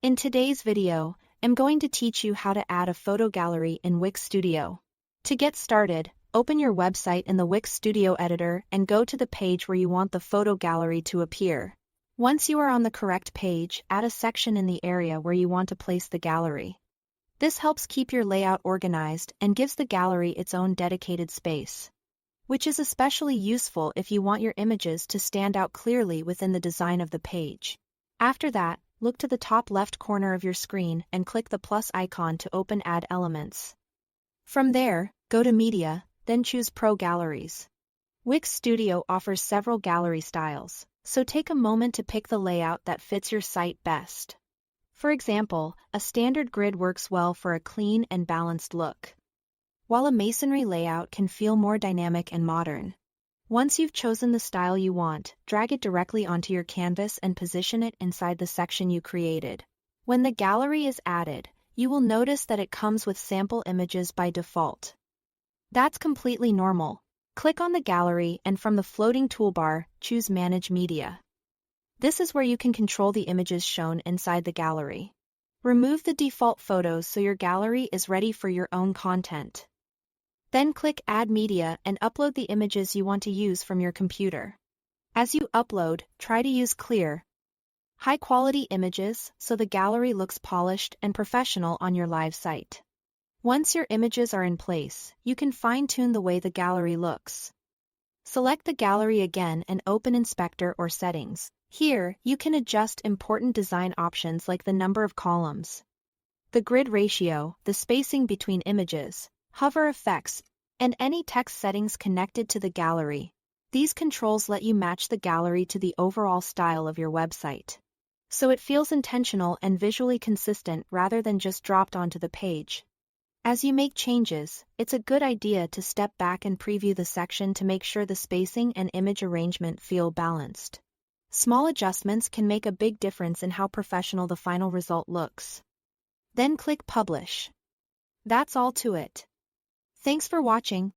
In today's video, I'm going to teach you how to add a photo gallery in Wix Studio. To get started, open your website in the Wix Studio editor and go to the page where you want the photo gallery to appear. Once you are on the correct page, add a section in the area where you want to place the gallery. This helps keep your layout organized and gives the gallery its own dedicated space, which is especially useful if you want your images to stand out clearly within the design of the page. After that, look to the top left corner of your screen and click the plus icon to open Add Elements. From there, go to Media, then choose Pro Galleries. Wix Studio offers several gallery styles, so take a moment to pick the layout that fits your site best. For example, a standard grid works well for a clean and balanced look, while a masonry layout can feel more dynamic and modern. Once you've chosen the style you want, drag it directly onto your canvas and position it inside the section you created. When the gallery is added, you will notice that it comes with sample images by default. That's completely normal. Click on the gallery and from the floating toolbar, choose Manage Media. This is where you can control the images shown inside the gallery. Remove the default photos so your gallery is ready for your own content. Then click Add Media and upload the images you want to use from your computer. As you upload, try to use clear, high-quality images so the gallery looks polished and professional on your live site. Once your images are in place, you can fine-tune the way the gallery looks. Select the gallery again and open Inspector or Settings. Here, you can adjust important design options like the number of columns, the grid ratio, the spacing between images, hover effects, and any text settings connected to the gallery. These controls let you match the gallery to the overall style of your website, so it feels intentional and visually consistent rather than just dropped onto the page. As you make changes, it's a good idea to step back and preview the section to make sure the spacing and image arrangement feel balanced. Small adjustments can make a big difference in how professional the final result looks. Then click Publish. That's all to it. Thanks for watching.